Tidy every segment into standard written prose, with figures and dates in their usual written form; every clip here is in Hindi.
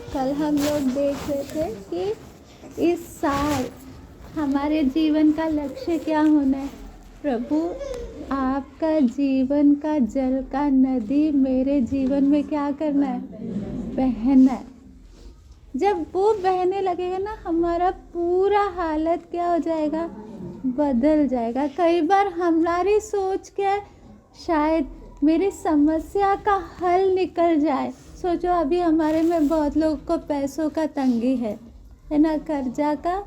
कल हम लोग देख रहे थे कि इस साल हमारे जीवन का लक्ष्य क्या होना है। प्रभु, आपका जीवन का जल का नदी मेरे जीवन में क्या करना है? बहना है। जब वो बहने लगेगा ना, हमारा पूरा हालत क्या हो जाएगा? बदल जाएगा। कई बार हमारी सोच क्या है, शायद मेरी समस्या का हल निकल जाए। सोचो, अभी हमारे में बहुत लोगों को पैसों का तंगी है ना, कर्जा का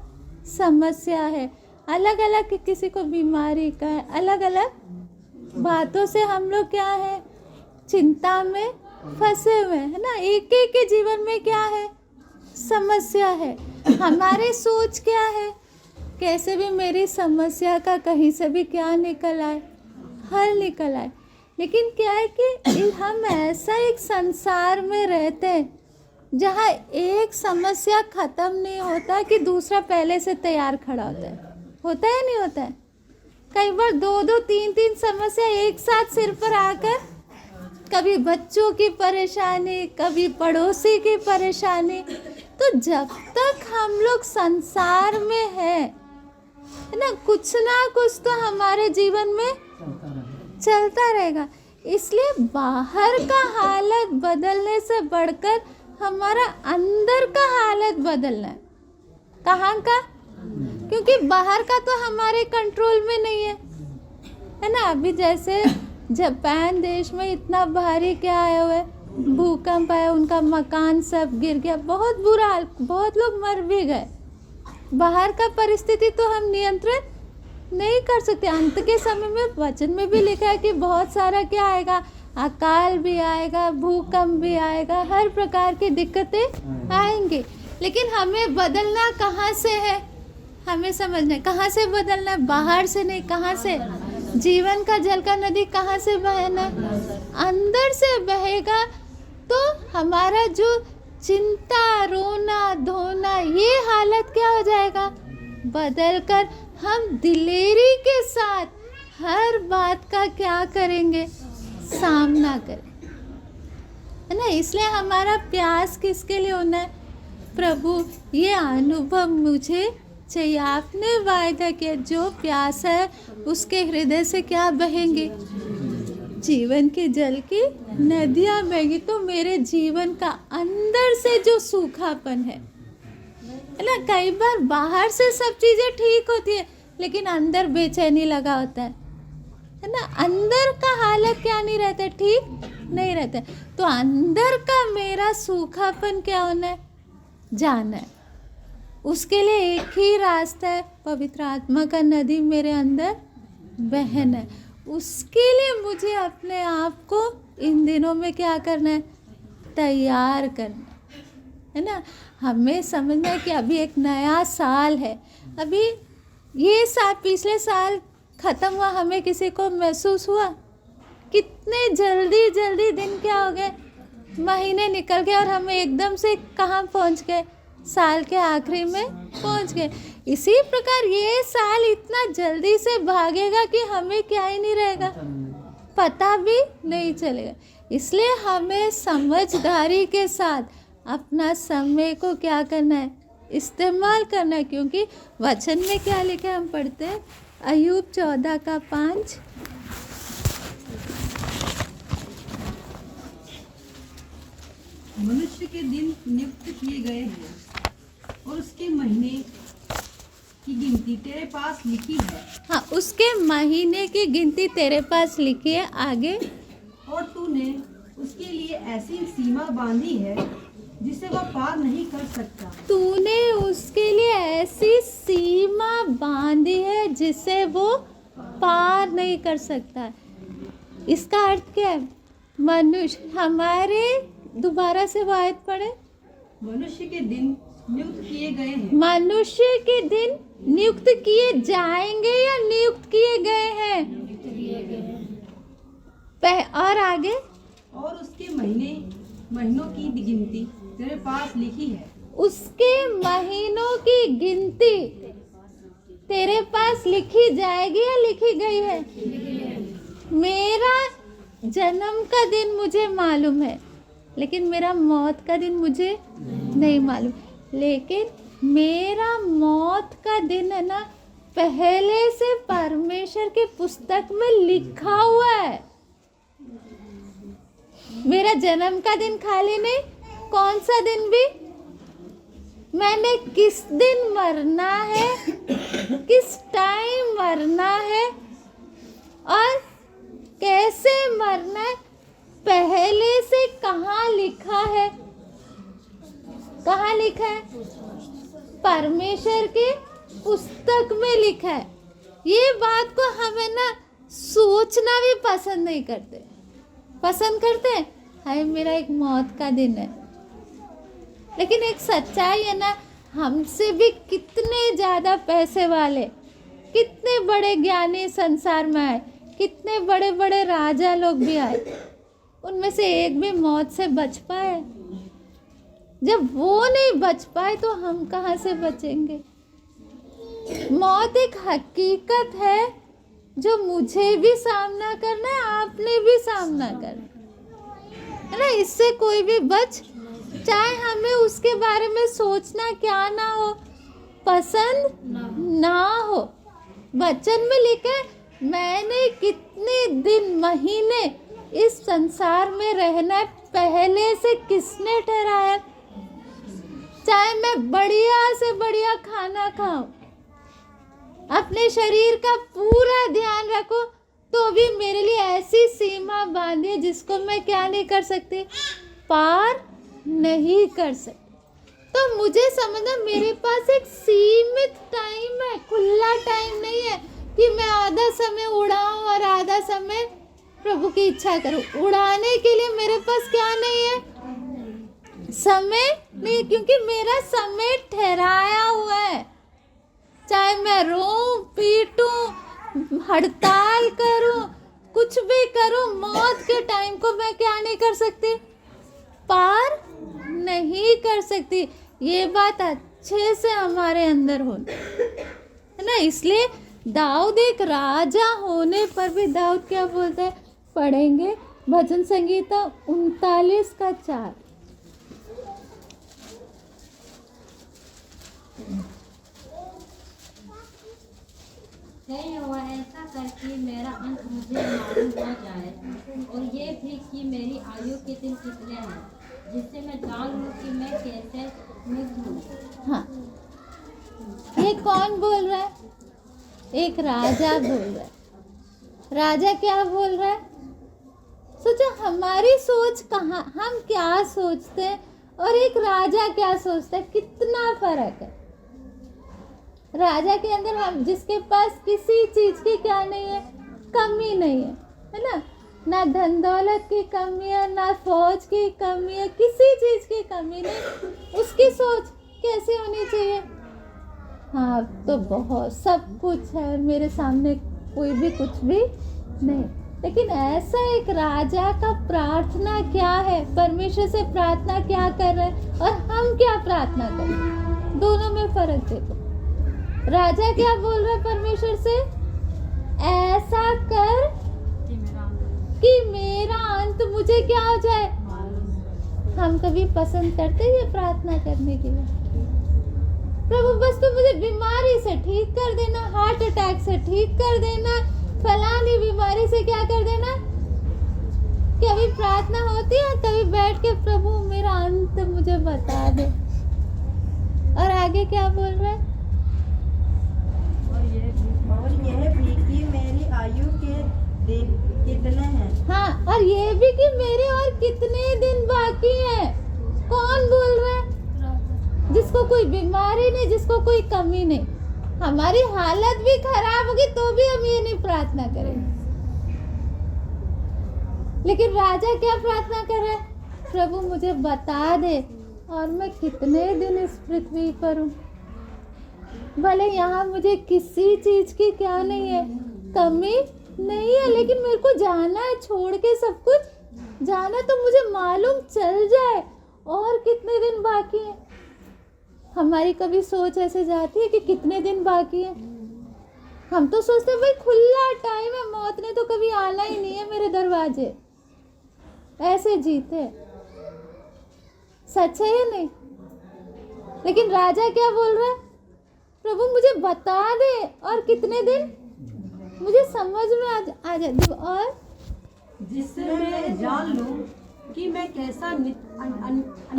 समस्या है, अलग अलग, किसी को बीमारी का है, अलग अलग बातों से हम लोग क्या है, चिंता में फंसे हुए है ना। एक एक के जीवन में क्या है? समस्या है। हमारी सोच क्या है? कैसे भी मेरी समस्या का कहीं से भी क्या निकल आए, हल निकल आए। लेकिन क्या है कि हम ऐसा एक संसार में रहते हैं जहाँ एक समस्या खत्म नहीं होता कि दूसरा पहले से तैयार खड़ा होता है नहीं होता है। कई बार दो दो तीन तीन समस्या एक साथ सिर पर आकर, कभी बच्चों की परेशानी, कभी पड़ोसी की परेशानी। तो जब तक हम लोग संसार में है ना, कुछ ना कुछ तो हमारे जीवन में चलता रहेगा। इसलिए बाहर का हालत बदलने से बढ़कर हमारा अंदर का हालत बदलना है। कहाँ का? क्योंकि बाहर का तो हमारे कंट्रोल में नहीं है ना। अभी जैसे जापान देश में इतना भारी क्या आया हुआ है, भूकंप आया, उनका मकान सब गिर गया, बहुत बुरा हाल, बहुत लोग मर भी गए। बाहर का परिस्थिति तो हम नियंत्रण नहीं कर सकते। अंत के समय में वचन में भी लिखा है कि बहुत सारा क्या आएगा, अकाल भी आएगा, भूकंप भी आएगा, हर प्रकार की दिक्कतें आएंगी। लेकिन हमें बदलना कहाँ से है? हमें समझना है कहाँ से बदलना है, बाहर से नहीं। कहाँ से? जीवन का जल का नदी कहाँ से बहना? अंदर से बहेगा। तो हमारा जो चिंता, रोना धोना, ये हालत क्या हो जाएगा? बदल कर हम दिलेरी के साथ हर बात का क्या करेंगे? सामना करें, है ना। इसलिए हमारा प्यास किसके लिए होना है? प्रभु, ये अनुभव मुझे चाहिए। आपने वायदा किया, जो प्यास है उसके हृदय से क्या बहेंगे? जीवन के जल की नदियाँ बहेंगी। तो मेरे जीवन का अंदर से जो सूखापन है ना, कई बार बाहर से सब चीज़ें ठीक होती है लेकिन अंदर बेचैनी लगा होता है ना। अंदर का हालत क्या नहीं रहता, ठीक नहीं रहता। तो अंदर का मेरा सूखापन क्या होना है? जाना है। उसके लिए एक ही रास्ता है, पवित्र आत्मा का नदी मेरे अंदर बहना है। उसके लिए मुझे अपने आप को इन दिनों में क्या करना है? तैयार करना है ना। हमें समझना है कि अभी एक नया साल है। अभी ये साल, पिछले साल ख़त्म हुआ, हमें किसी को महसूस हुआ? कितने जल्दी जल्दी दिन क्या हो गए, महीने निकल गए और हम एकदम से कहाँ पहुँच गए? साल के आखिरी में पहुँच गए। इसी प्रकार ये साल इतना जल्दी से भागेगा कि हमें क्या ही नहीं रहेगा, पता भी नहीं चलेगा। इसलिए हमें समझदारी के साथ अपना समय को क्या करना है? इस्तेमाल करना है। क्योंकि वचन में क्या लिखा है, हम पढ़ते हैं अय्यूब 14:5। मनुष्य के दिन नियुक्त किए गए हैं और उसके महीने की गिनती तेरे पास लिखी है। हाँ, उसके महीने की गिनती तेरे पास लिखी है। आगे, और तूने उसके लिए ऐसी सीमा बांधी है जिसे वह पार नहीं कर सकता। तूने उसके लिए ऐसी सीमा बांधी है जिसे वो पार नहीं कर सकता। इसका अर्थ क्या है? मनुष्य, हमारे, दोबारा से वो आयत पढ़े। मनुष्य के दिन नियुक्त किए गए हैं। मनुष्य के दिन नियुक्त किए जाएंगे या नियुक्त किए गए हैं? और आगे, और उसके महीनों की गिनती तेरे पास लिखी है। उसके महीनों की गिनती तेरे पास लिखी जाएगी या लिखी गई है? मेरा जन्म का दिन मुझे मालूम है, लेकिन मेरा मौत का दिन मुझे नहीं मालूम। लेकिन मेरा मौत का दिन है ना, पहले से परमेश्वर की पुस्तक में लिखा हुआ है। मेरा जन्म का दिन खाली नहीं, कौन सा दिन भी, मैंने किस दिन मरना है, किस टाइम मरना है और कैसे मरना है, पहले से कहाँ लिखा है। कहाँ लिखा है? परमेश्वर के पुस्तक में लिखा है। ये बात को हमें ना सोचना भी पसंद नहीं करते। पसंद करते हैं, हाय मेरा एक मौत का दिन है। लेकिन एक सच्चाई है ना, हमसे भी कितने ज़्यादा पैसे वाले, कितने बड़े ज्ञानी संसार में आए, कितने बड़े बड़े राजा लोग भी आए, उनमें से एक भी मौत से बच पाए। जब वो नहीं बच पाए तो हम कहाँ से बचेंगे। मौत एक हकीकत है जो मुझे भी सामना करना है, आपने भी सामना करना है ना। इससे कोई भी बच, चाहे हमें उसके बारे में सोचना क्या ना हो, पसंद ना हो। वचन में लिखा है, मैंने कितने दिन महीने इस संसार में रहना पहले से किसने ठहराया। चाहे मैं बढ़िया से बढ़िया खाना खाऊं, अपने शरीर का पूरा ध्यान रखो, तो भी मेरे लिए ऐसी सीमा बांधी जिसको मैं क्या नहीं कर सकती, पार नहीं कर सकती। तो मुझे समझना, मेरे पास एक सीमित टाइम है, खुला टाइम नहीं है कि मैं आधा समय उड़ाऊं और आधा समय प्रभु की इच्छा करूं। उड़ाने के लिए मेरे पास क्या नहीं है, समय नहीं, क्योंकि मेरा समय ठहराया हुआ है। चाहे मैं रोऊं, पीटूं, हड़ताल करूं, कुछ भी करूं, मौत के टाइम को मैं क्या नहीं कर सकती, पार नहीं कर सकती। ये बात अच्छे से हमारे अंदर हो, है ना। इसलिए दाऊद एक राजा होने पर भी, दाऊद क्या बोलता है, पढ़ेंगे भजन संगीता 39:4। ऐसा कर कि मेरा अंत मुझे मालूम हो जाए, और ये भी कि मेरी आयु के दिन कितने हैं, जिससे मैं जान लूं कि मैं कैसे मृत हूँ। हाँ, ये कौन बोल रहा है? एक राजा बोल रहा है। राजा क्या बोल रहा है? सोचो, हमारी सोच कहाँ, हम क्या सोचते हैं और एक राजा क्या सोचता है, कितना फर्क है। राजा के अंदर हम, जिसके पास किसी चीज की क्या नहीं है, कमी नहीं है ना। ना धन दौलत की कमी है, ना फौज की कमी है, किसी चीज की कमी नहीं। उसकी सोच कैसी होनी चाहिए? हाँ, तो बहुत सब कुछ है और मेरे सामने कोई भी कुछ भी नहीं। लेकिन ऐसा एक राजा का प्रार्थना क्या है, परमेश्वर से प्रार्थना क्या कर रहे हैं और हम क्या प्रार्थना कर रहे हैं, दोनों में फर्क देखो। राजा क्या बोल रहा है परमेश्वर से? ऐसा कर कि मेरा अंत मुझे क्या हो जाए। हम कभी पसंद करते हैं ये प्रार्थना करने के लिए? प्रभु बस तू मुझे बीमारी से ठीक कर देना, हार्ट अटैक से ठीक कर देना, फलानी बीमारी से क्या कर देना। कभी प्रार्थना होती है तभी बैठ के, प्रभु मेरा अंत मुझे बता दे। और आगे क्या बोल रहा है? और यह भी कि मेरी आयु के दिन कितने हैं। हाँ, और ये भी कि मेरे और कितने दिन बाकी हैं। कौन बोल रहा है? जिसको कोई बीमारी नहीं, जिसको कोई कमी नहीं। हमारी हालत भी खराब होगी तो भी हम ये नहीं प्रार्थना करेंगे। लेकिन राजा क्या प्रार्थना कर रहा है? प्रभु मुझे बता दे और मैं कितने दिन इस पृथ्वी पर हूँ। भले यहाँ मुझे किसी चीज की क्या नहीं है, कमी नहीं है, लेकिन मेरे को जाना है, छोड़ के सब कुछ जाना, तो मुझे मालूम चल जाए और कितने दिन बाकी है। हमारी कभी सोच ऐसे जाती है कि कितने दिन बाकी है। हम तो सोचते हैं भाई खुला टाइम है, मौत ने तो कभी आना ही नहीं है मेरे दरवाजे, ऐसे जीते। सच है या नहीं? लेकिन राजा क्या बोल रहा है? प्रभु मुझे बता दे, और कितने दिन मुझे समझ में आ जाए, और जिससे मैं जान लूं कि मैं कैसा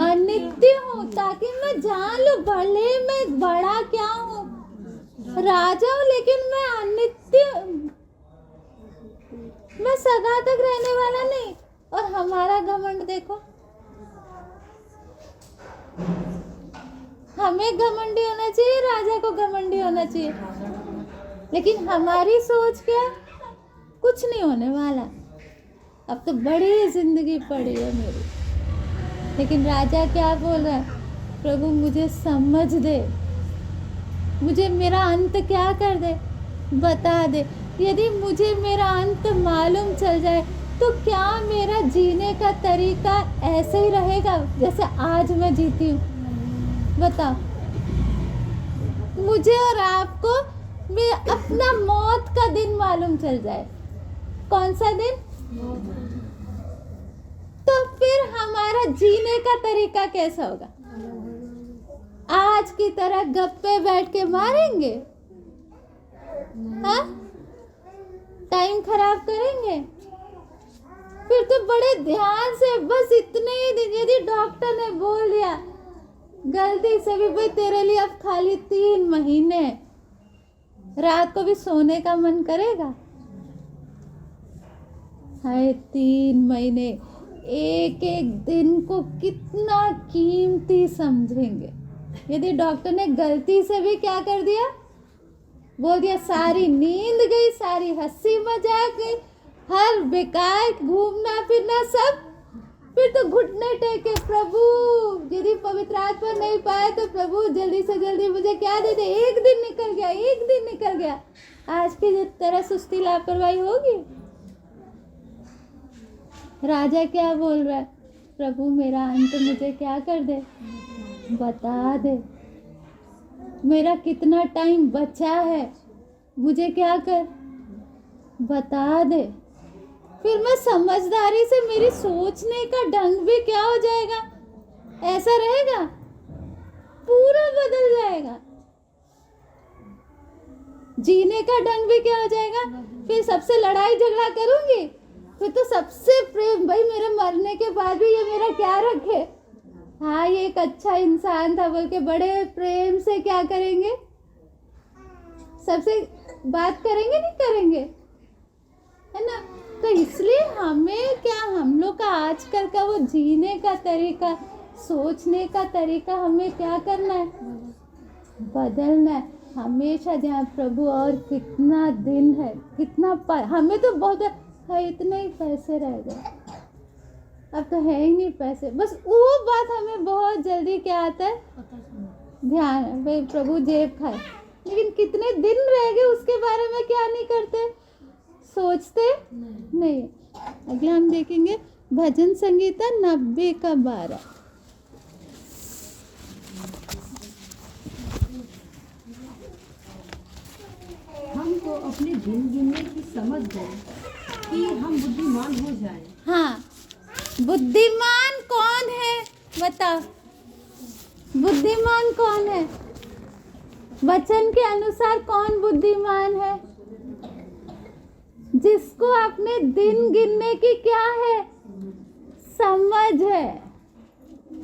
अनित्य हूँ, ताकि मैं जान लूं भले मैं बड़ा क्या हूँ, राजा हूँ, लेकिन मैं अनित्य, मैं सदा तक रहने वाला नहीं। और हमारा घमंड देखो, हमें घमंडी होना चाहिए, राजा को घमंडी होना चाहिए, लेकिन हमारी सोच क्या? कुछ नहीं होने वाला, अब तो बड़ी जिंदगी पड़ी है मेरी। लेकिन राजा क्या बोल रहा है? प्रभु मुझे समझ दे, मुझे मेरा अंत क्या कर दे, बता दे। यदि मुझे मेरा अंत मालूम चल जाए तो क्या मेरा जीने का तरीका ऐसे ही रहेगा जैसे आज मैं जीती हूँ? बताओ मुझे और आपको, मैं अपना मौत का दिन मालूम चल जाए, कौन सा दिन, तो फिर हमारा जीने का तरीका कैसा होगा? आज की तरह गप्पे बैठ के मारेंगे, हाँ, टाइम खराब करेंगे? फिर तो बड़े ध्यान से, बस इतने ही दिन, यदि डॉक्टर ने बोल दिया गलती से भी, भाई तेरे लिए अब खाली 3 महीने, रात को भी सोने का मन करेगा? हाय 3 महीने, एक एक दिन को कितना कीमती समझेंगे। यदि डॉक्टर ने गलती से भी क्या कर दिया, बोल दिया सारी नींद गई, सारी हंसी मजाक गई, हर बेकार घूमना फिरना सब, फिर तो घुटने टेके, प्रभु यदि पवित्र आत्मा नहीं पाए तो प्रभु जल्दी से जल्दी मुझे क्या दे दे, एक दिन निकल गया, एक दिन निकल गया। आज की तरह सुस्ती लापरवाही होगी? राजा क्या बोल रहा है? प्रभु मेरा अंत मुझे क्या कर दे, बता दे, मेरा कितना टाइम बचा है, मुझे क्या कर, बता दे। फिर मैं समझदारी से, मेरी सोचने का ढंग भी क्या हो जाएगा, ऐसा रहेगा, पूरा बदल जाएगा। जीने का ढंग भी क्या हो जाएगा, फिर सबसे लड़ाई झगड़ा करूंगी, फिर तो सबसे प्रेम, भाई मेरे मरने के बाद भी ये मेरा क्या रखे, हाँ ये एक अच्छा इंसान था बोल के बड़े प्रेम से क्या करेंगे, सबसे बात करेंगे, नहीं करेंगे, है ना? तो इसलिए हमें क्या, हम लोग का आजकल का वो जीने का तरीका, सोचने का तरीका हमें क्या करना है, बदलना है। हमेशा ध्यान, प्रभु और कितना दिन है, कितना हमें तो बहुत है, इतने ही पैसे रह गए, अब तो है ही नहीं पैसे, बस वो बात हमें बहुत जल्दी क्या आता है, ध्यान है, भाई प्रभु जेब खाए, लेकिन कितने दिन रह गए उसके बारे में क्या नहीं करते, सोचते नहीं। अगले हम देखेंगे भजन संगीता 90:12। हमको अपने दिन गिनने की समझ दो कि हम बुद्धिमान हो जाएं। हाँ, बुद्धिमान कौन है बताओ, बुद्धिमान कौन है? वचन के अनुसार कौन बुद्धिमान है? जिसको अपने दिन गिनने की क्या है, समझ है,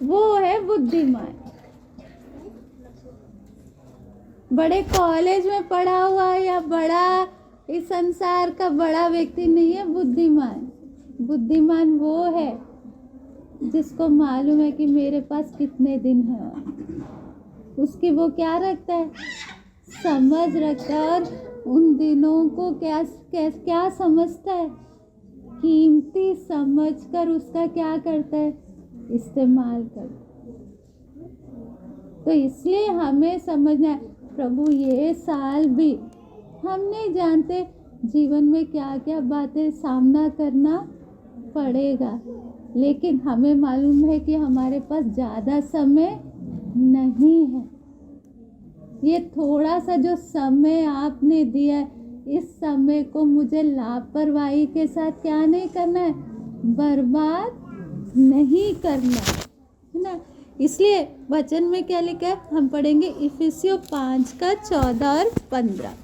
वो है बुद्धिमान। बड़े कॉलेज में पढ़ा हुआ या बड़ा इस संसार का बड़ा व्यक्ति नहीं है बुद्धिमान। बुद्धिमान वो है जिसको मालूम है कि मेरे पास कितने दिन हैं, उसकी वो क्या रखता है, समझ रखता है, और उन दिनों को क्या समझता है, कीमती समझकर उसका क्या करता है, इस्तेमाल करता है। तो इसलिए हमें समझना है, प्रभु ये साल भी हम नहीं जानते जीवन में क्या क्या बातें सामना करना पड़ेगा, लेकिन हमें मालूम है कि हमारे पास ज़्यादा समय नहीं है। ये थोड़ा सा जो समय आपने दिया है, इस समय को मुझे लापरवाही के साथ क्या नहीं करना है, बर्बाद नहीं करना है ना। इसलिए वचन में क्या लिखा है, हम पढ़ेंगे इफिसियों 5 का 14 और 15।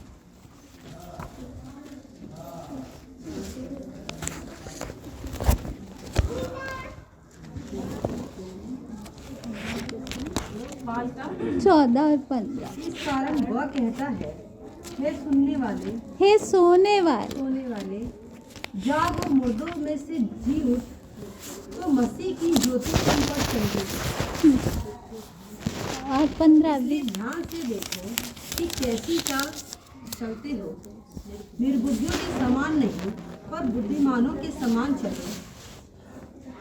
पाँच का 14 और 15। इस कारण वह कहता है, हे सुनने वाले, हे सोने वाले, जागो मुर्दों में से जी उठ, तो मसीह की ज्योति तुम पर चलेगी। और 15 भी। इसलिए ध्यान से देखो कि कैसी चाल चलते हो, निर्बुद्धियों के समान नहीं पर बुद्धिमानों के समान चलो।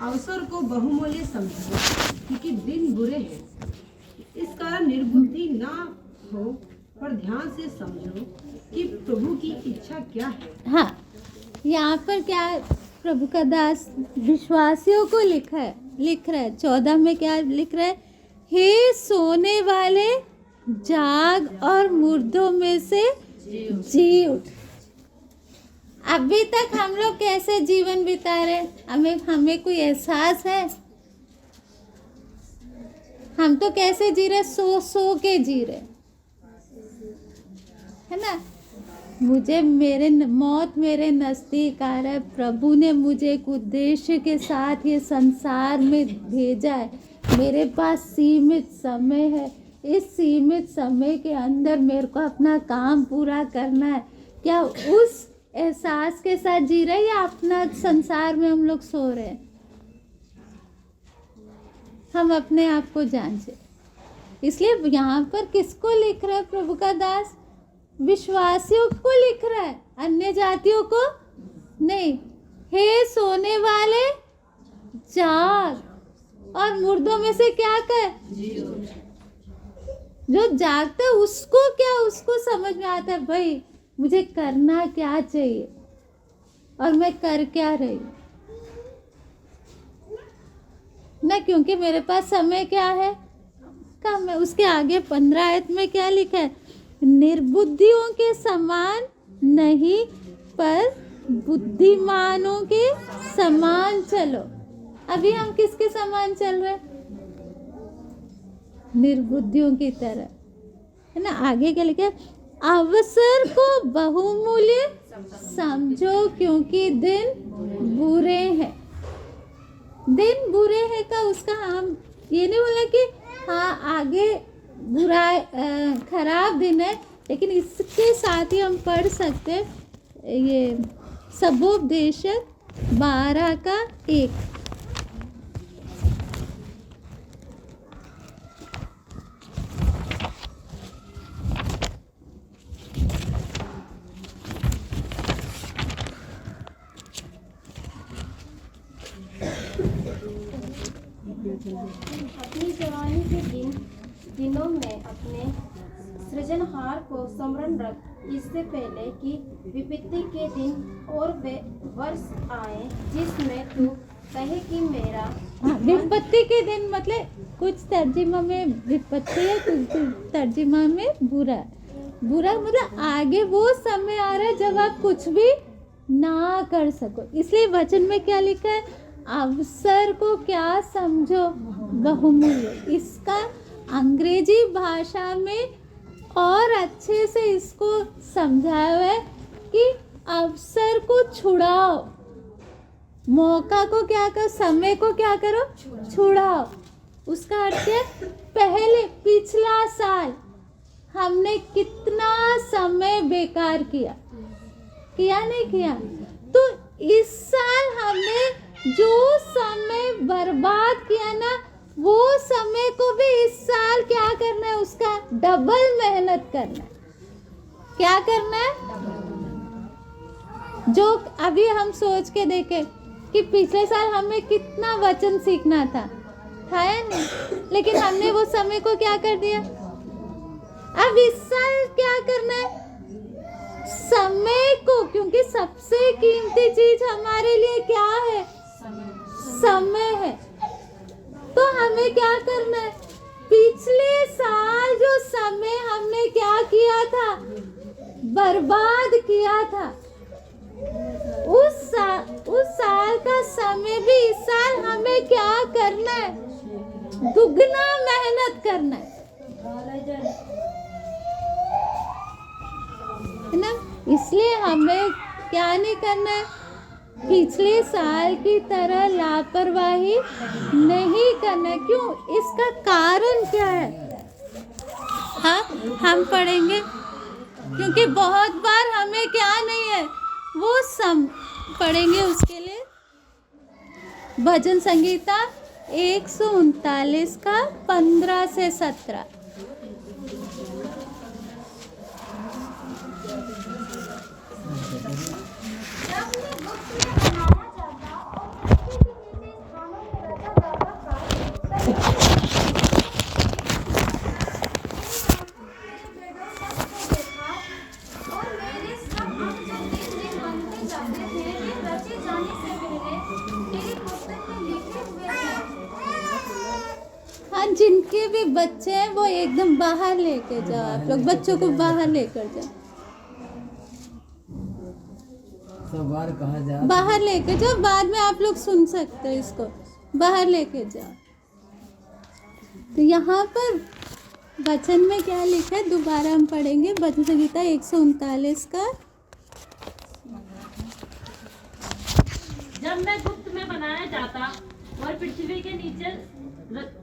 अवसर को बहुमूल्य समझो, क्योंकि दिन बुरे हैं। इस कारण निर्बुद्धि ना हो, पर ध्यान से समझो कि प्रभु की इच्छा क्या है। हाँ, यहाँ पर क्या है, प्रभु का दास विश्वासियों को लिख रहा है। 14 में क्या लिख रहा है, हे सोने वाले, जाग और मुर्दों में से जी उठ। अभी तक हम लोग कैसे जीवन बिता रहे, हमें कोई एहसास है? हम तो कैसे जी रहे, सो के जी रहे, है ना। मौत मेरे नज़दीक आ रहा है। प्रभु ने मुझे एक उद्देश्य के साथ ये संसार में भेजा है। मेरे पास सीमित समय है। इस सीमित समय के अंदर मेरे को अपना काम पूरा करना है। क्या उस एहसास के साथ जी रहे या अपना संसार में हम लोग सो रहे हैं? हम अपने आप को जांचें। इसलिए यहाँ पर किसको लिख रहा है प्रभु का दास? विश्वासियों को लिख रहा है, अन्य जातियों को नहीं। हे सोने वाले, जाग और मुर्दों में से क्या कर, जो जागता है उसको समझ में आता है, भाई मुझे करना क्या चाहिए और मैं कर क्या रही ना, क्योंकि मेरे पास समय क्या है, कम है। उसके आगे 15 आयत में क्या लिखा है, निर्बुद्धियों के समान नहीं पर बुद्धिमानों के समान चलो। अभी हम किसके समान चल रहे हैं? निर्बुद्धियों की तरह, है ना। आगे क्या लिखा है, अवसर को बहुमूल्य समझो क्योंकि दिन बुरे हैं। दिन बुरे हैं का उसका हम ये नहीं बोला कि हाँ आगे बुरा खराब दिन है, लेकिन इसके साथ ही हम पढ़ सकते ये सबोपदेशक 12 का 1। अपनी जवानी के दिनों में अपने सृजनहार को स्मरण रख, इससे पहले कि विपत्ति के दिन और वे वर्ष आए जिसमें तू कहे कि मेरा विपत्ति के दिन मतलब कुछ तर्जुमा में विपत्ति है, कुछ तर्जुमा में बुरा मतलब आगे वो समय आ रहा है जब आप कुछ भी ना कर सको। इसलिए वचन में क्या लिखा है, अवसर को क्या समझो बहुमूल्य। इसका अंग्रेजी भाषा में और अच्छे से इसको समझाया हुआ है कि अवसर को छुड़ाओ, मौका को क्या करो, समय को क्या करो, छुड़ाओ। उसका अर्थ है, पहले पिछला साल हमने कितना समय बेकार किया नहीं किया, तो इस साल हमने जो समय बर्बाद किया ना, वो समय को भी इस साल क्या करना है, उसका डबल मेहनत करना है। क्या करना है? जो अभी हम सोच के देखें कि पिछले साल हमें कितना वचन सीखना था या नहीं, लेकिन हमने वो समय को क्या कर दिया। अब इस साल क्या करना है, समय को, क्योंकि सबसे कीमती चीज हमारे लिए क्या है, समय है। तो हमें क्या करना है, पिछले साल जो समय हमने क्या किया था, बर्बाद किया था, उस साल का समय भी इस साल हमें क्या करना है, दुगना मेहनत करना है ना। इसलिए हमें क्या नहीं करना है, पिछले साल की तरह लापरवाही नहीं करना है। क्यों? इसका कारण क्या है, हाँ हम पढ़ेंगे। क्योंकि बहुत बार हमें क्या नहीं है वो पढ़ेंगे। उसके लिए भजन संगीता 139 का 15 से 17। हाँ, जिनके भी बच्चे हैं वो एकदम बाहर लेके जाओ। आप लोग बच्चों को बाहर लेकर जाओ, बाहर कहा जाए, बाहर लेके जाओ। बाद में आप लोग सुन सकते हो, इसको बाहर लेके जाओ। तो यहाँ पर वचन में क्या लिखा है दोबारा हम पढ़ेंगे। भजन संगीता 139 का। जब मैं गुप्त में बनाया जाता और पृथ्वी के नीचे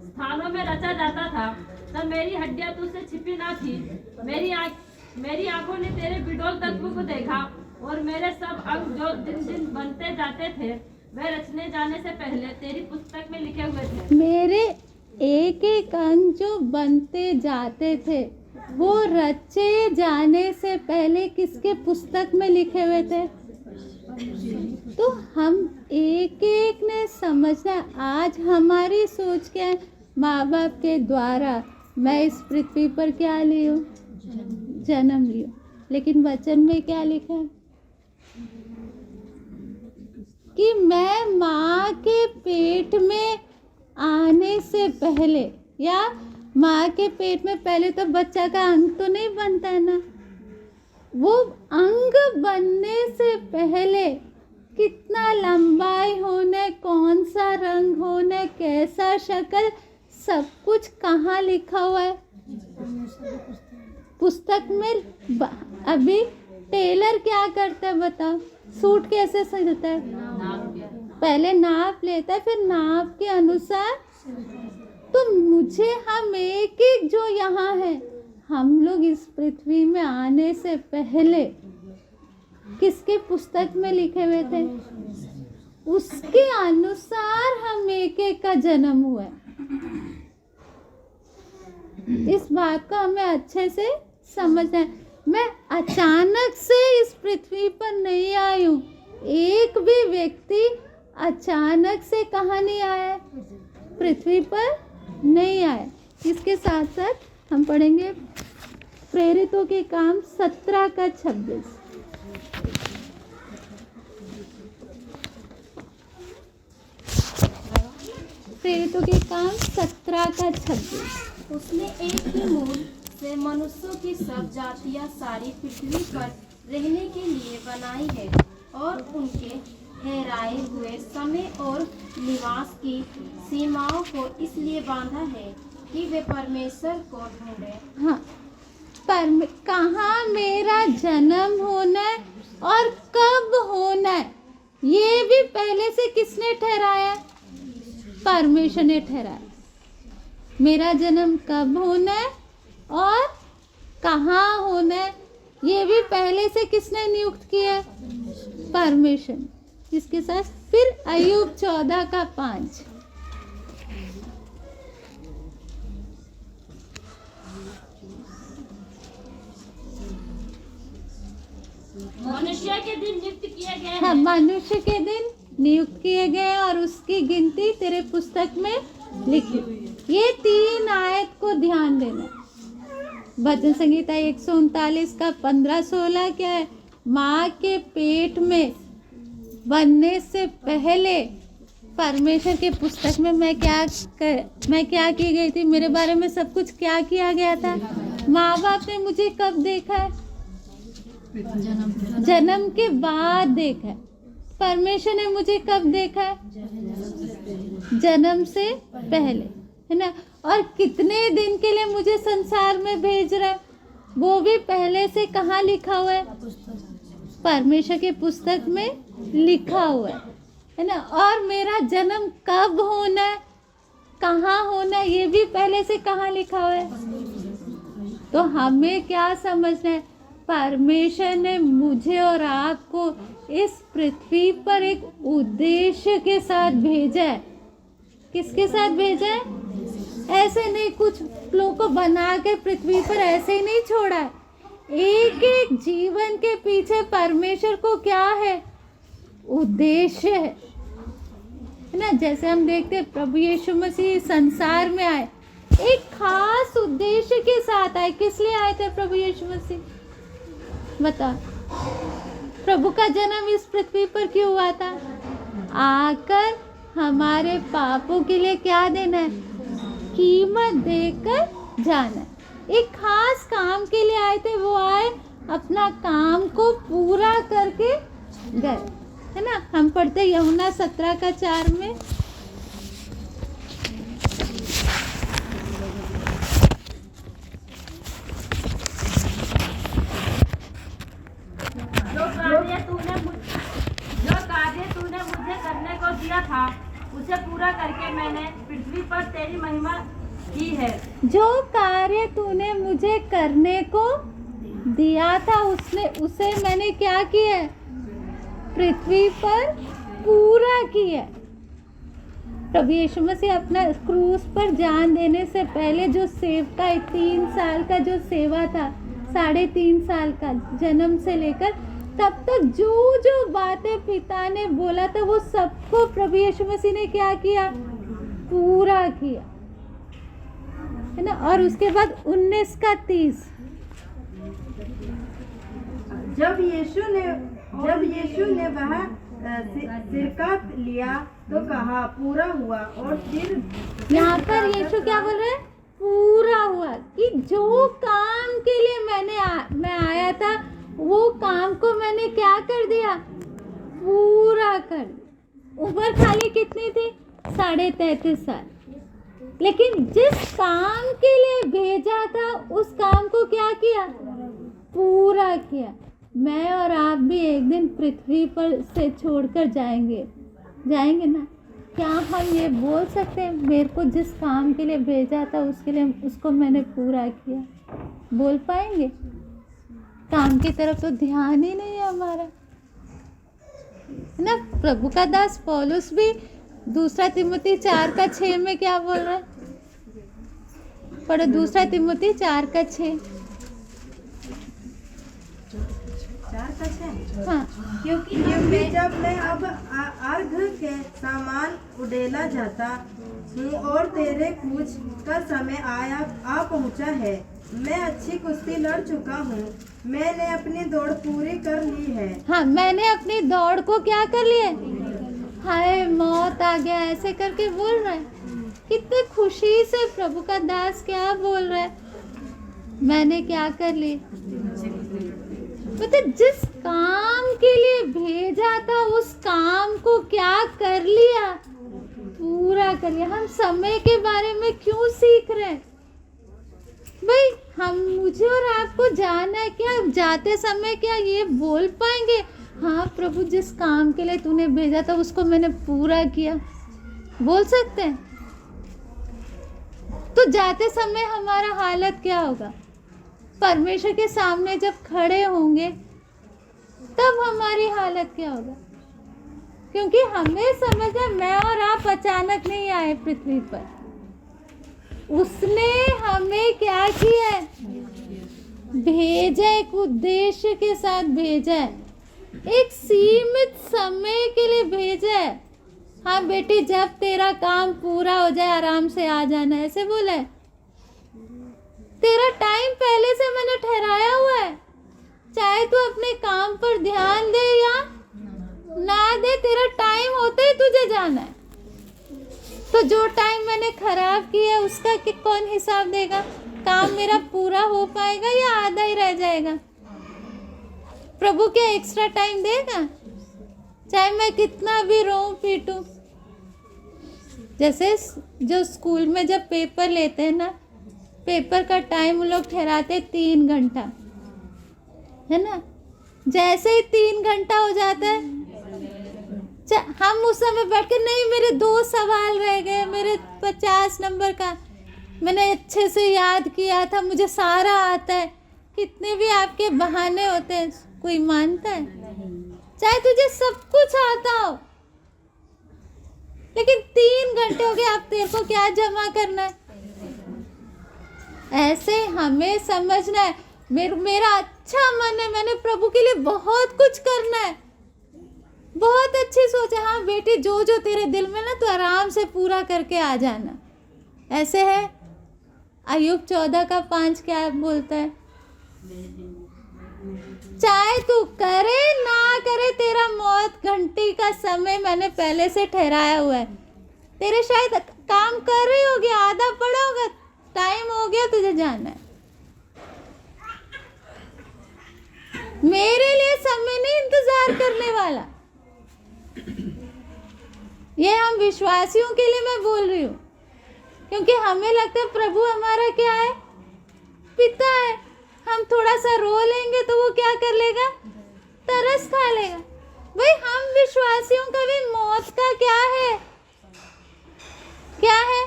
स्थानों में रचा जाता था, तब मेरी हड्डियां तुझसे छिपी ना थी। मेरी आंखों ने तेरे बिडोल तत्व को देखा, और मेरे सब अंग जो दिन दिन बनते जाते थे वे रचने जाने से पहले तेरी पुस्तक में लिखे हुए थे। मेरे एक एक अंग जो बनते जाते थे वो रचे जाने से पहले किसके पुस्तक में लिखे हुए थे? तो हम एक एक ने समझना। आज हमारी सोच क्या है? माँ बाप के द्वारा मैं इस पृथ्वी पर क्या ली हूँ? जन्म ली हूँ। लेकिन वचन में क्या लिखा है कि मैं माँ के पेट में आने से पहले, या माँ के पेट में पहले तो बच्चा का अंग तो नहीं बनता है ना। वो अंग बनने से पहले कितना लंबाई होने, कौन सा रंग होने, कैसा शक्ल, सब कुछ कहाँ लिखा हुआ है? पुस्तक में। अभी टेलर क्या करता है बताओ? सूट कैसे सिलता है? पहले नाप लेता है, फिर नाप के अनुसार। तो मुझे हम एक एक जो यहाँ है, हम लोग इस पृथ्वी में आने से पहले किसके पुस्तक में लिखे हुए थे? उसके अनुसार हम एक एक का जन्म हुआ है। इस बात को हमें अच्छे से समझना है। मैं अचानक से इस पृथ्वी पर नहीं आई हूँ। एक भी व्यक्ति अचानक से कहाँ नहीं आया? पृथ्वी पर नहीं आया। इसके साथ साथ हम पढ़ेंगे प्रेरितों के काम 17 का 26। प्रेरितों के काम 17 का 26। उसने एक ही मूल से मनुष्यों की सब जातियां सारी पृथ्वी पर रहने के लिए बनाई है, और उनके ठहराए हुए समय और निवास की सीमाओं को इसलिए बांधा है कि वे परमेश्वर को ढूंढे। हाँ, पर कहाँ मेरा जन्म होना है और कब होना है, ये भी पहले से किसने ठहराया? परमेश्वर ने ठहराया। मेरा जन्म कब होना है और कहाँ होना है, ये भी पहले से किसने नियुक्त किया? परमेश्वर। इसके साथ फिर अय्यूब 14 का 5। मनुष्य के दिन नियुक्त किए गए हाँ, हैं। मनुष्य के दिन नियुक्त किए गए और उसकी गिनती तेरे पुस्तक में लिखी। ये 3 आयत को ध्यान देना। भजन संगीता 139 का 15-16 क्या है? माँ के पेट में बनने से पहले परमेश्वर के पुस्तक में मैं क्या की गई थी, मेरे बारे में सब कुछ क्या किया गया था। माँ बाप ने मुझे कब देखा है? जन्म के बाद देखा है। परमेश्वर ने मुझे कब देखा है? जन्म से पहले। है ना। और कितने दिन के लिए मुझे संसार में भेज रहा है, वो भी पहले से कहाँ लिखा हुआ है? परमेश्वर की पुस्तक में लिखा हुआ है ना। और मेरा जन्म कब होना है, कहाँ होना है, ये भी पहले से कहाँ लिखा हुआ है। तो हमें क्या समझना है, परमेश्वर ने मुझे और आपको इस पृथ्वी पर एक उद्देश्य के साथ भेजा है। किसके साथ भेजा है? ऐसे नहीं कुछ लोगों को बना के पृथ्वी पर ऐसे ही नहीं छोड़ा है। एक एक जीवन के पीछे परमेश्वर को क्या है? उद्देश्य है ना। जैसे हम देखते हैं प्रभु यीशु मसीह संसार में आए, एक खास उद्देश्य के साथ आए। किस लिए आए थे प्रभु यीशु मसीह? बता, प्रभु का जन्म इस पृथ्वी पर क्यों हुआ था? आकर हमारे पापों के लिए क्या देना है? कीमत देकर जाना है। एक खास काम के लिए आए थे, वो आए अपना काम को पूरा करके गए, है ना। हम पढ़ते यूहन्ना 17:4 में, जो कार्य तूने मुझे करने को दिया था उसे पूरा करके मैंने पृथ्वी पर तेरी महिमा की है। जो कार्य तूने मुझे करने को दिया था उसे मैंने क्या किया है? पृथ्वी पर पूरा किया। प्रभु यीशु मसीह अपना क्रूस पर जान देने से पहले जो सेवका 3 साल का जो सेवा था, 3.5 साल का जन्म से लेकर तब तक जो जो बातें पिता ने बोला था वो सबको प्रभु यीशु मसीह ने क्या किया? पूरा किया, है ना। और उसके बाद 19:30 जब यीशु ने वह सिरकत लिया तो कहा पूरा हुआ। और फिर यहाँ पर यीशु क्या बोल रहे हैं? पूरा हुआ। कि जो काम के लिए मैं आया था वो काम को मैंने क्या कर दिया? पूरा कर दिया। उम्र खाली कितनी थी? 33.5 साल। लेकिन जिस काम के लिए भेजा था उस काम को क्या किया? पूरा किया। मैं और आप भी एक दिन पृथ्वी पर से छोड़कर जाएंगे ना। क्या हम ये बोल सकते हैं मेरे को जिस काम के लिए भेजा था उसके लिए उसको मैंने पूरा किया? बोल पाएंगे? काम की तरफ तो ध्यान ही नहीं है हमारा, है ना। प्रभु का दास पौलुस भी 2 तिमुथी 4:6 में क्या बोल रहा है? पढ़ो 2 तिमुथी 4:6। 4:6। हाँ, क्योंकि जब मैं अब अर्घ के सामान उड़ेला जाता हूँ और तेरे कूच का समय आ पहुँचा है। मैं अच्छी कुश्ती लड़ चुका हूँ, मैंने अपनी दौड़ पूरी कर ली है। हाँ, मैंने अपनी दौड़ को क्या कर लिया? हाय मौत आ गया, ऐसे करके बोल रहा है। कितने खुशी से प्रभु का दास क्या बोल रहा है? मैंने क्या कर ली? मतलब जिस काम के लिए भेजा था उस काम को क्या कर लिया? पूरा कर लिया। हम समय के बारे में क्यों सीख रहे हैं भाई? मुझे और आपको जानना है क्या जाते समय क्या ये बोल पाएंगे, हाँ प्रभु जिस काम के लिए तूने भेजा था उसको मैंने पूरा किया? बोल सकते हैं? तो जाते समय हमारा हालत क्या होगा? परमेश्वर के सामने जब खड़े होंगे तब हमारी हालत क्या होगा? क्योंकि हमें समझ है मैं और आप अचानक नहीं आए पृथ्वी पर। उसने हमें क्या किया है? भेजा, एक उद्देश्य के साथ भेजा है, एक सीमित समय के लिए भेजा है। हाँ बेटी जब तेरा काम पूरा हो जाए आराम से आ जाना, ऐसे बोला है। तेरा टाइम पहले से मैंने ठहराया हुआ है, चाहे तू अपने काम पर ध्यान दे या ना दे, तेरा टाइम होते ही तुझे जाना है। तो जो टाइम मैंने खराब किया उसका कौन हिसाब देगा? काम मेरा पूरा हो पाएगा या आधा ही रह जाएगा? प्रभु क्या एक्स्ट्रा टाइम देगा? चाहे मैं कितना भी रोऊं पीटूं। जैसे जो स्कूल में जब पेपर लेते हैं ना, पेपर का टाइम उन लोग ठहराते 3 घंटा, है ना। जैसे ही 3 घंटा हो जाता है, हम उस समय बैठ के नहीं, मेरे 2 सवाल रह गए, मेरे 50 नंबर का मैंने अच्छे से याद किया था, मुझे सारा आता है। कितने भी आपके बहाने होते हैं, कोई मानता है? चाहे तुझे सब कुछ आता हो, लेकिन 3 घंटे हो गए, अब तेरे को क्या जमा करना है? ऐसे हमें समझना है, मेरा अच्छा मन है, मैंने प्रभु के लिए बहुत कुछ करना है, बहुत अच्छी सोच है। हाँ बेटी, जो जो तेरे दिल में ना, तो आराम से पूरा करके आ जाना। ऐसे है। अय्यूब 14:5 क्या बोलता है? चाहे तू करे ना करे, तेरा मौत घंटी का समय मैंने पहले से ठहराया हुआ है। तेरे शायद काम कर रही होगी, आधा पड़ा होगा, टाइम हो गया, तुझे जाना है। मेरे लिए समय नहीं इंतजार करने वाला। ये हम विश्वासियों के लिए मैं बोल रही हूँ, क्योंकि हमें लगता है प्रभु हमारा क्या है? पिता है। हम थोड़ा सा रो लेंगे तो वो क्या कर लेगा? तरस खा लेगा। भाई, हम विश्वासियों का भी मौत का क्या है? क्या है?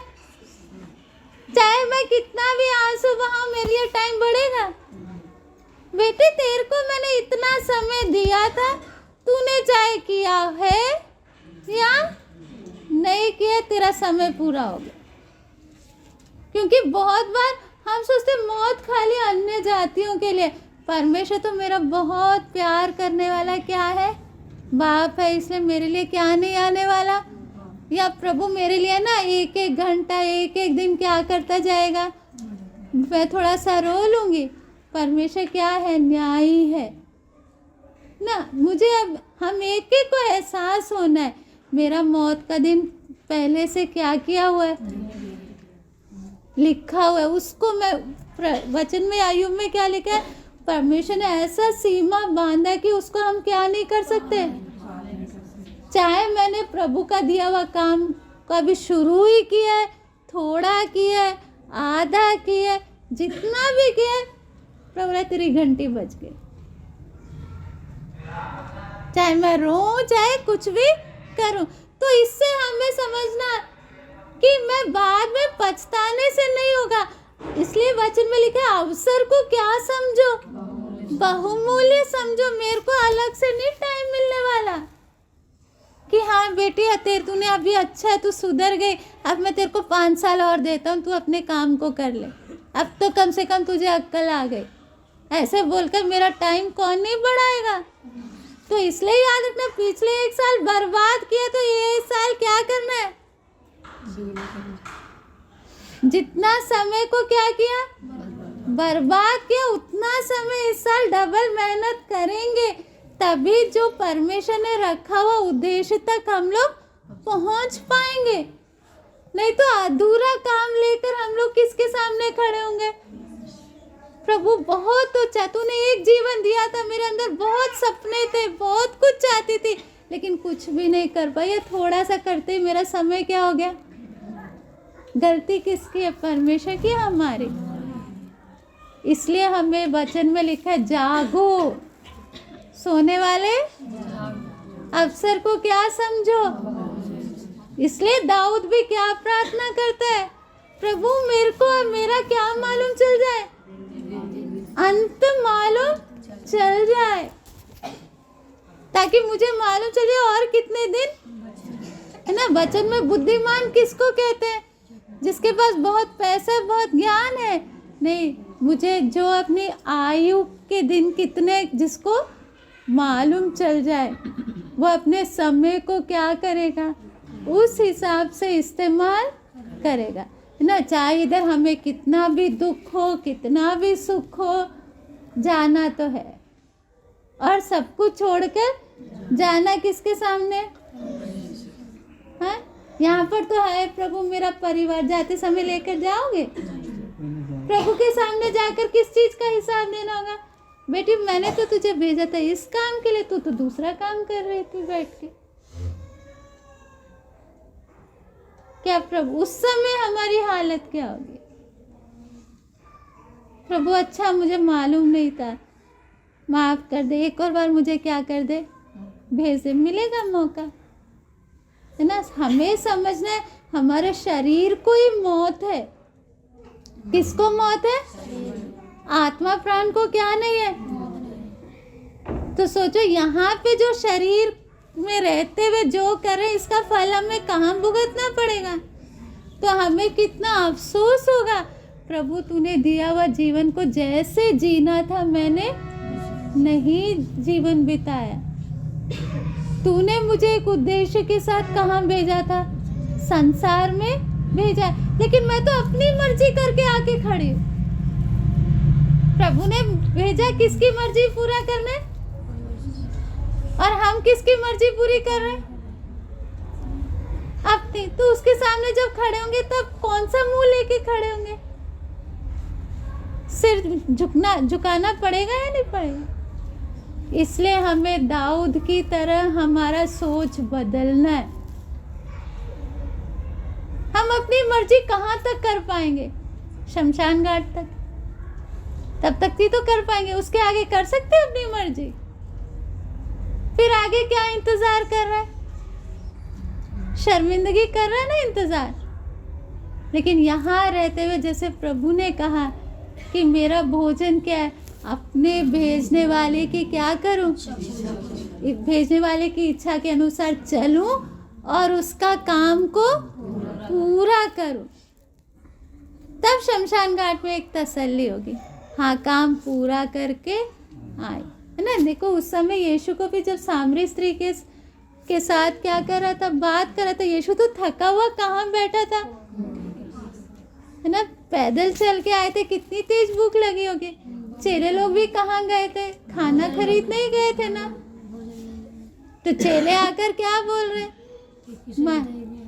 चाहे मैं कितना भी आंसू बहाऊं, मेरे लिए टाइम बढ़ेगा? बेटे, तेरे को मैंने इतना समय दिया था, तूने चाहे किया है या नहीं किया, तेरा समय पूरा हो गया। क्योंकि बहुत बार हम सोचते मौत खाली अन्य जातियों के लिए। परमेश्वर तो मेरा बहुत प्यार करने वाला क्या है? बाप है, इसलिए मेरे लिए क्या नहीं आने वाला? या प्रभु मेरे लिए ना 1-1 घंटा, 1-1 दिन क्या करता जाएगा? मैं थोड़ा सा रो लूँगी। परमेश्वर क्या है? न्यायी है ना। मुझे अब हम एक को एहसास होना है, मेरा मौत का दिन पहले से क्या किया हुआ है, लिखा हुआ है। उसको मैं वचन में, अय्यूब में क्या लिखा है? परमेश्वर ने ऐसा सीमा बांधा कि उसको हम क्या नहीं कर सकते। चाहे मैंने प्रभु का दिया हुआ काम कभी शुरू ही किया है, थोड़ा किया है, आधा किया है, जितना भी किया है, प्रभु तेरी घंटी बज गई। चाहे मैं रो, चाहे कुछ भी करूं, तो इससे हमें समझना कि मैं बाद में पछताने से नहीं होगा। इसलिए वचन में लिखा है, अवसर को क्या समझो? बहुमूल्य समझो। मेरे को अलग से नहीं टाइम मिलने वाला कि हाँ बेटी, तूने अभी अच्छा है, तू सुधर गई, अब मैं तेरे को 5 साल और देता हूँ, तू अपने काम को कर ले, अब तो कम से कम तुझे अक्ल आ गई। ऐसे बोलकर मेरा टाइम कौन नहीं बढ़ाएगा? तो इसलिए याद रखना, पिछले 1 साल बर्बाद किया, तो ये 1 साल क्या करना है? जितना समय को क्या किया? बर्बाद किया, उतना समय इस साल डबल मेहनत करेंगे, तभी जो परमेश्वर ने रखा हुआ उद्देश्य तक हम लोग पहुंच पाएंगे। नहीं तो अधूरा काम लेकर हम लोग किसके सामने खड़े होंगे? प्रभु बहुत ऊंचा, तूने एक जीवन दिया था, मेरे अंदर बहुत सपने थे, बहुत कुछ चाहती थी, लेकिन कुछ भी नहीं कर पाई। थोड़ा सा करते ही मेरा समय क्या हो गया? गलती किसकी है? परमेश्वर की, हमारी। इसलिए हमें वचन में लिखा है, जागो सोने वाले, अवसर को क्या समझो। इसलिए दाऊद भी क्या प्रार्थना करता है? प्रभु मेरे को मेरा क्या मालूम चल जाए, अंत मालूम चल जाए, ताकि मुझे मालूम चल जाए और कितने दिन, है ना। वचन में बुद्धिमान किसको कहते हैं? जिसके पास बहुत पैसा, बहुत ज्ञान है। नहीं, मुझे जो अपनी आयु के दिन कितने, जिसको मालूम चल जाए, वो अपने समय को क्या करेगा? उस हिसाब से इस्तेमाल करेगा, है ना। चाहे इधर हमें कितना भी दुख हो, कितना भी सुख हो, जाना तो है। और सब कुछ छोड़कर जाना किसके सामने? हाँ, यहाँ पर तो है, प्रभु मेरा परिवार, जाते समय लेकर जाओगे? प्रभु के सामने जाकर किस चीज का हिसाब देना होगा? बेटी, मैंने तो तुझे भेजा था इस काम के लिए, तू तो दूसरा काम कर रही थी बैठ के। क्या प्रभु उस समय हमारी हालत क्या होगी? प्रभु अच्छा मुझे मालूम नहीं था, माफ कर दे, एक और बार मुझे क्या कर दे, भेज दे, मिलेगा मौका, है ना। हमें समझना है हमारे शरीर को ही मौत है। किसको मौत है? आत्मा प्राण को क्या नहीं है। तो सोचो यहाँ पे जो शरीर में रहते हुए जो करे इसका फल हमें कहाँ भुगतना पड़ेगा, तो हमें कितना अफसोस होगा। प्रभु तूने दिया हुआ जीवन को जैसे जीना था मैंने नहीं जीवन बिताया। तूने मुझे एक उद्देश्य के साथ कहाँ भेजा था, संसार में भेजा, लेकिन मैं तो अपनी मर्जी करके आके खड़ी हूँ। प्रभु ने भेजा किसकी मर्जी पूरा करने, और हम किसकी मर्जी पूरी कर रहे हैं? अपनी। तो उसके सामने जब खड़े होंगे तब कौन सा मुंह लेके खड़े होंगे? सिर झुकाना पड़ेगा या नहीं पड़ेगा? इसलिए हमें दाऊद की तरह हमारा सोच बदलना है। हम अपनी मर्जी कहाँ तक कर पाएंगे? शमशान घाट तक, तब तक ही तो कर पाएंगे, उसके आगे कर सकते हैं अपनी मर्जी? फिर आगे क्या इंतजार कर रहा है? शर्मिंदगी कर रहा है ना इंतजार। लेकिन यहाँ रहते हुए जैसे प्रभु ने कहा कि मेरा भोजन क्या है, अपने भेजने वाले की क्या करूं, भेजने वाले की इच्छा के अनुसार चलूं और उसका काम को पूरा करूं। तब शमशान घाट में एक तसल्ली होगी, हाँ काम पूरा करके आए, है ना। देखो उस समय यीशु को भी जब सामरी स्त्री के साथ क्या कर रहा था, बात कर रहा था, यीशु तो थका हुआ कहाँ बैठा था, है ना। पैदल चल के आए थे, कितनी तेज भूख लगी होगी। चेले लोग भी कहाँ गए थे, खाना खरीदने ही गए थे ना। तो चेले आकर क्या बोल रहे,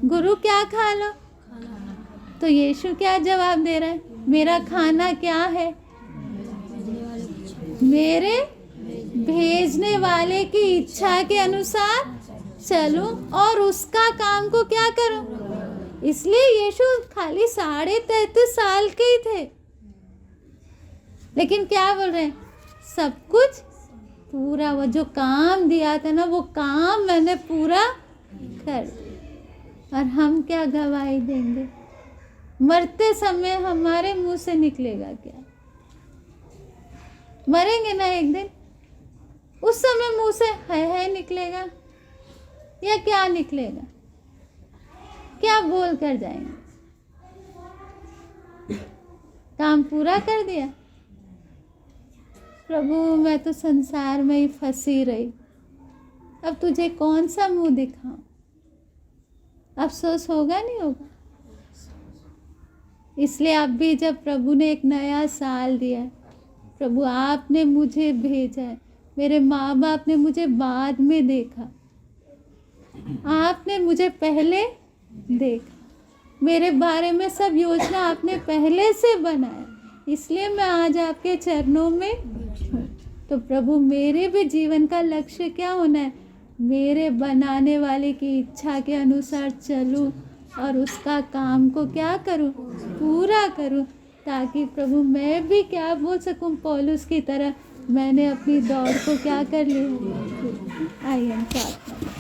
गुरु क्या खा लो। तो यीशु क्या जवाब दे रहा है, मेरा खाना क्या है, मेरे भेजने वाले की इच्छा के अनुसार चलूं और उसका काम को क्या करूं। इसलिए यीशु खाली 33.5 साल के ही थे, लेकिन क्या बोल रहे हैं, सब कुछ पूरा, वो जो काम दिया था ना वो काम मैंने पूरा कर। और हम क्या गवाही देंगे? मरते समय हमारे मुंह से निकलेगा क्या? मरेंगे ना एक दिन, उस समय मुंह से है निकलेगा या क्या निकलेगा? क्या बोल कर जाएंगे? काम पूरा कर दिया, प्रभु मैं तो संसार में ही फंसी रही, अब तुझे कौन सा मुंह दिखाऊं? अफसोस होगा नहीं होगा? इसलिए अब भी जब प्रभु ने एक नया साल दिया, प्रभु आपने मुझे भेजा है, मेरे माँ बाप ने मुझे बाद में देखा, आपने मुझे पहले देखा, मेरे बारे में सब योजना आपने पहले से बनाया, इसलिए मैं आज आपके चरणों में हूँ। तो प्रभु मेरे भी जीवन का लक्ष्य क्या होना है, मेरे बनाने वाले की इच्छा के अनुसार चलूँ और उसका काम को क्या करूँ, पूरा करूँ, ताकि प्रभु मैं भी क्या बोल सकूँ, पौलुस की तरह मैंने अपनी दौड़ को क्या कर लिया। आई एम प्रार्थना।